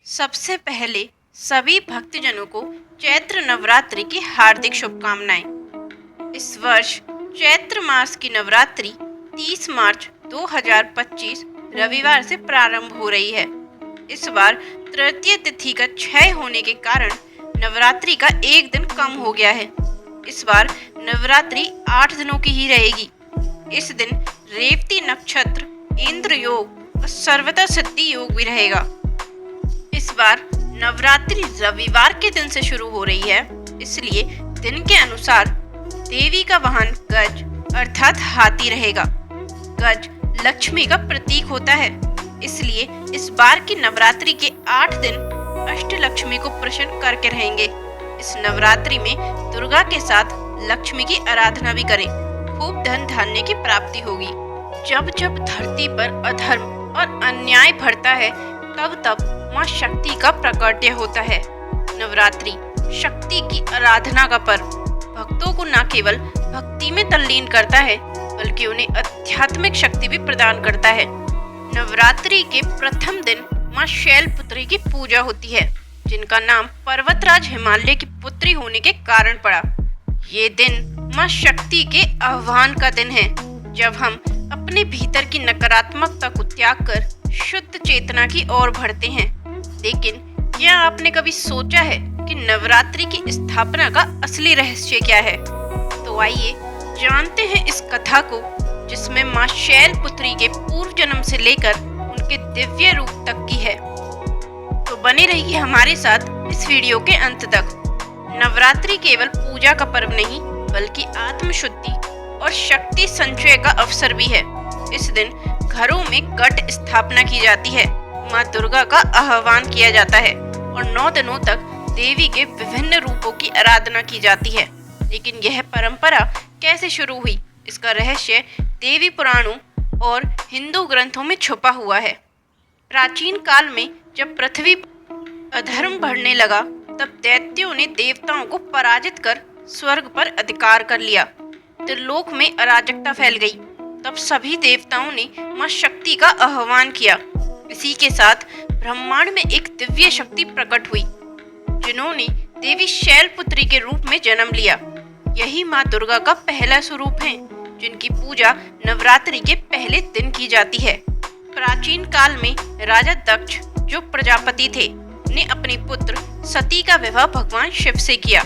सबसे पहले सभी भक्तजनों को चैत्र नवरात्रि की हार्दिक शुभकामनाएं। इस वर्ष चैत्र मास की नवरात्रि 30 मार्च 2025 रविवार से प्रारंभ हो रही है। इस बार तृतीय तिथि का क्षय होने के कारण नवरात्रि का एक दिन कम हो गया है। इस बार नवरात्रि 8 दिनों की ही रहेगी। इस दिन रेवती नक्षत्र, इंद्र योग और सर्वदा सिद्धि योग भी रहेगा। इस बार नवरात्रि रविवार के दिन से शुरू हो रही है, इसलिए दिन के अनुसार देवी का वाहन गज अर्थात हाथी रहेगा। गज लक्ष्मी का प्रतीक होता है, इसलिए इस बार की नवरात्रि के 8 दिन अष्टलक्ष्मी को प्रसन्न करके रहेंगे। इस नवरात्रि में दुर्गा के साथ लक्ष्मी की आराधना भी करें, खूब धन धान्य की प्राप्ति होगी। जब जब धरती पर अधर्म और अन्याय बढ़ता है, तब तब माँ शक्ति का प्रकट्य होता है। नवरात्रि शक्ति की आराधना का पर्व भक्तों को न केवल भक्ति में तल्लीन करता है, बल्कि उन्हें आध्यात्मिक शक्ति भी प्रदान करता है। नवरात्रि के प्रथम दिन माँ शैलपुत्री की पूजा होती है, जिनका नाम पर्वतराज हिमालय की पुत्री होने के कारण पड़ा। ये दिन माँ शक्ति के आह्वान का दिन है, जब हम अपने भीतर की नकारात्मकता को त्याग कर शुद्ध चेतना की ओर बढ़ते हैं। लेकिन क्या आपने कभी सोचा है कि नवरात्रि की स्थापना का असली रहस्य क्या है? तो आइए जानते हैं इस कथा को, जिसमें माँ शैलपुत्री के पूर्व जन्म से लेकर उनके दिव्य रूप तक की है। तो बने रहिए हमारे साथ इस वीडियो के अंत तक। नवरात्रि केवल पूजा का पर्व नहीं, बल्कि आत्मशुद्धि और शक्ति संचय का अवसर भी है। इस दिन घरों में घट स्थापना की जाती है, माँ दुर्गा का आह्वान किया जाता है और 9 दिनों तक देवी के विभिन्न रूपों की आराधना की जाती है। लेकिन यह परंपरा कैसे शुरू हुई, इसका रहस्य देवी पुराणों और हिंदू ग्रंथों में छुपा हुआ है। प्राचीन काल में जब पृथ्वी अधर्म बढ़ने लगा, तब दैत्यों ने देवताओं को पराजित कर स्वर्ग पर अधिकार कर लिया। त्रिलोक में अराजकता फैल गई। तब सभी देवताओं ने माँ शक्ति का आह्वान किया। इसी के साथ ब्रह्मांड में एक दिव्य शक्ति प्रकट हुई, जिन्होंने देवी शैलपुत्री के रूप में जन्म लिया। यही माँ दुर्गा का पहला स्वरूप है, जिनकी पूजा नवरात्रि के पहले दिन की जाती है। प्राचीन काल में राजा दक्ष, जो प्रजापति थे, ने अपनी पुत्र सती का विवाह भगवान शिव से किया।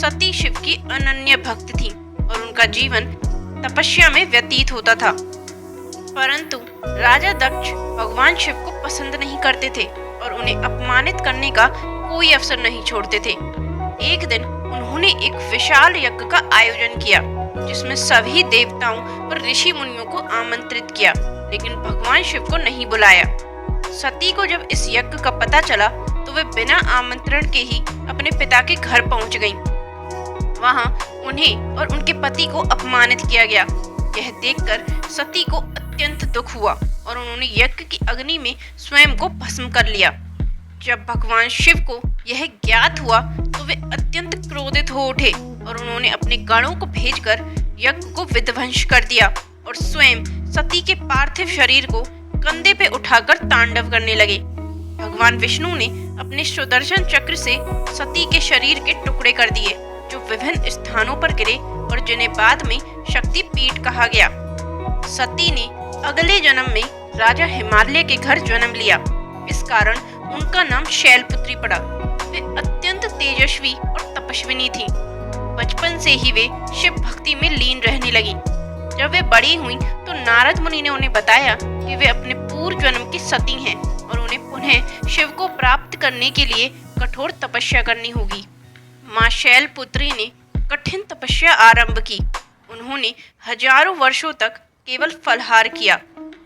सती शिव की अनन्य भक्त थी और उनका जीवन तपस्या में व्यतीत होता था। परंतु राजा दक्ष भगवान शिव को पसंद नहीं करते थे और उन्हें अपमानित करने का कोई अवसर नहीं छोड़ते थे। एक दिन उन्होंने एक विशाल यज्ञ का आयोजन किया, जिसमें सभी देवताओं और ऋषि मुनियों को आमंत्रित किया, लेकिन भगवान शिव को नहीं बुलाया। सती को जब इस यज्ञ का पता चला, तो वे बिना आमंत्रण के ही अपने पिता के घर पहुंच गईं। वहां उन्हें और उनके पति को अपमानित किया गया। यह देखकर सती को अत्यंत दुख हुआ और उन्होंने यज्ञ की अग्नि में स्वयं को भस्म कर लिया। जब भगवान शिव को यह ज्ञात हुआ, तो वे अत्यंत क्रोधित हो उठे और उन्होंने अपने गणों को भेजकर यज्ञ को विध्वंस कर दिया और स्वयं सती के पार्थिव शरीर को कंधे पे उठाकर तांडव करने लगे। भगवान विष्णु ने अपने सुदर्शन चक्र से सती के शरीर के टुकड़े कर दिए, जो विभिन्न स्थानों पर गिरे और जिन्हें बाद में शक्ति पीठ कहा गया। सती ने अगले जन्म में राजा हिमालय के घर जन्म लिया। इस कारण उनका नाम शैलपुत्री पड़ा। वे अत्यंत तेजस्वी और तपस्विनी थी। बचपन से ही वे शिव भक्ति में लीन रहने लगी। जब वे बड़ी हुई, तो नारद मुनि ने उन्हें बताया कि वे अपने पूर्व जन्म की सती हैं और उन्हें पुनः शिव को प्राप्त करने के लिए कठोर तपस्या करनी होगी। माँ शैलपुत्री ने कठिन तपस्या आरंभ की। उन्होंने हजारों वर्षों तक केवल फलहार किया,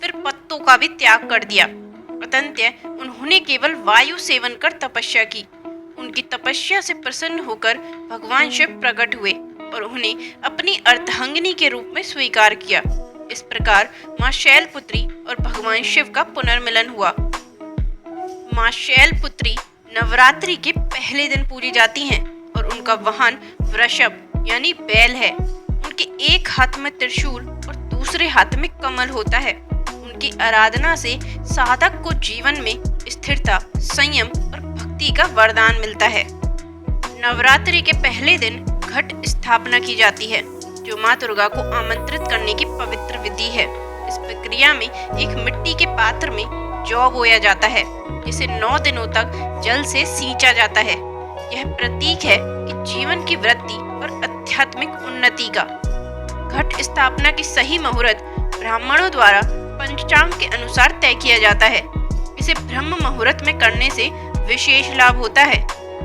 फिर पत्तों का भी त्याग कर दिया। अतंत्य उन्होंने केवल वायु सेवन कर तपस्या की। उनकी तपस्या से प्रसन्न होकर भगवान शिव प्रकट हुए और उन्हें अपनी अर्धांगिनी के रूप में स्वीकार किया। इस प्रकार माँ शैलपुत्री और भगवान शिव का पुनर्मिलन हुआ। माँ शैलपुत्री नवरात्रि के पहले दिन पूजी जाती हैं और उनका वाहन वृषभ यानी बैल है। उनके एक हाथ में त्रिशूल और दूसरे हाथ में कमल होता है। उनकी आराधना से साधक को जीवन में स्थिरता, संयम और भक्ति का वरदान मिलता है। नवरात्रि के पहले दिन घट स्थापना की जाती है, जो माँ दुर्गा को आमंत्रित करने की पवित्र विधि है। इस प्रक्रिया में एक मिट्टी के पात्र में जौ बोया जाता है, जिसे 9 दिनों तक जल से सींचा जाता है। यह प्रतीक है कि जीवन की वृद्धि और आध्यात्मिक उन्नति का। घट स्थापना की सही मुहूर्त ब्राह्मणों द्वारा पंचांग के अनुसार तय किया जाता है। इसे ब्रह्म मुहूर्त में करने से विशेष लाभ होता है।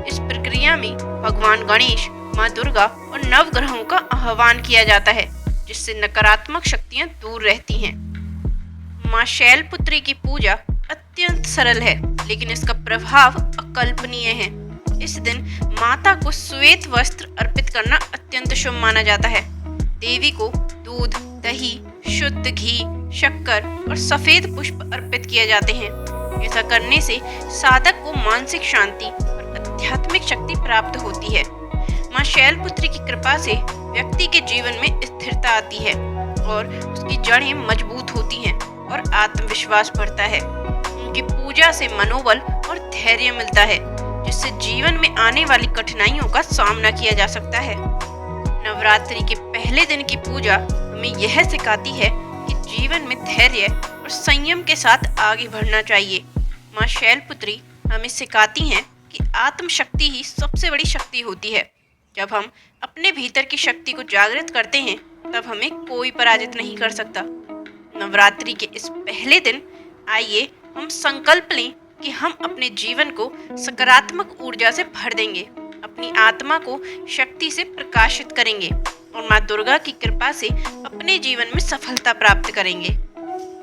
इस प्रक्रिया में भगवान गणेश, माँ दुर्गा और नवग्रहों का आह्वान किया जाता है, जिससे नकारात्मक शक्तियां दूर रहती हैं। माँ शैलपुत्री की पूजा अत्यंत सरल है, लेकिन इसका प्रभाव अकल्पनीय है। इस दिन माता को श्वेत वस्त्र अर्पित करना अत्यंत शुभ माना जाता है। देवी को दूध, दही, शुद्ध घी, शक्कर और सफेद पुष्प अर्पित किए जाते हैं। ऐसा करने से साधक को मानसिक शांति और आध्यात्मिक शक्ति प्राप्त होती है। माँ शैलपुत्री की कृपा से व्यक्ति के जीवन में स्थिरता आती है और उसकी जड़ें मजबूत होती हैं और आत्मविश्वास बढ़ता है। उनकी पूजा से मनोबल और धैर्य मिलता है, जिससे जीवन में आने वाली कठिनाइयों का सामना किया जा सकता है। नवरात्रि के पहले दिन की पूजा हमें यह सिखाती है कि जीवन में धैर्य और संयम के साथ आगे बढ़ना चाहिए। माँ शैलपुत्री हमें सिखाती हैं कि आत्मशक्ति ही सबसे बड़ी शक्ति होती है। जब हम अपने भीतर की शक्ति को जागृत करते हैं, तब हमें कोई पराजित नहीं कर सकता। नवरात्रि के इस पहले दिन आइए हम संकल्प लें कि हम अपने जीवन को सकारात्मक ऊर्जा से भर देंगे, अपनी आत्मा को शक्ति से प्रकाशित करेंगे और माँ दुर्गा की कृपा से अपने जीवन में सफलता प्राप्त करेंगे।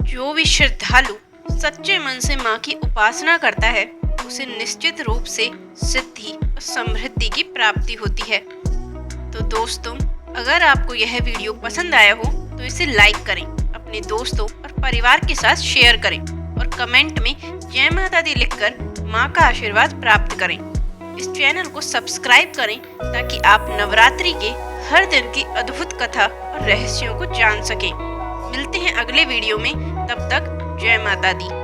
जो भी श्रद्धालु सच्चे मन से माँ की उपासना करता है, उसे निश्चित रूप से सिद्धि और समृद्धि की प्राप्ति होती है। तो दोस्तों, अगर आपको यह वीडियो पसंद आया हो तो इसे लाइक करें, अपने दोस्तों और परिवार के साथ शेयर करें और कमेंट में जय माता दी लिखकर माँ का आशीर्वाद प्राप्त करें। इस चैनल को सब्सक्राइब करें ताकि आप नवरात्रि के हर दिन की अद्भुत कथा और रहस्यों को जान सकें। मिलते हैं अगले वीडियो में, तब तक जय माता दी।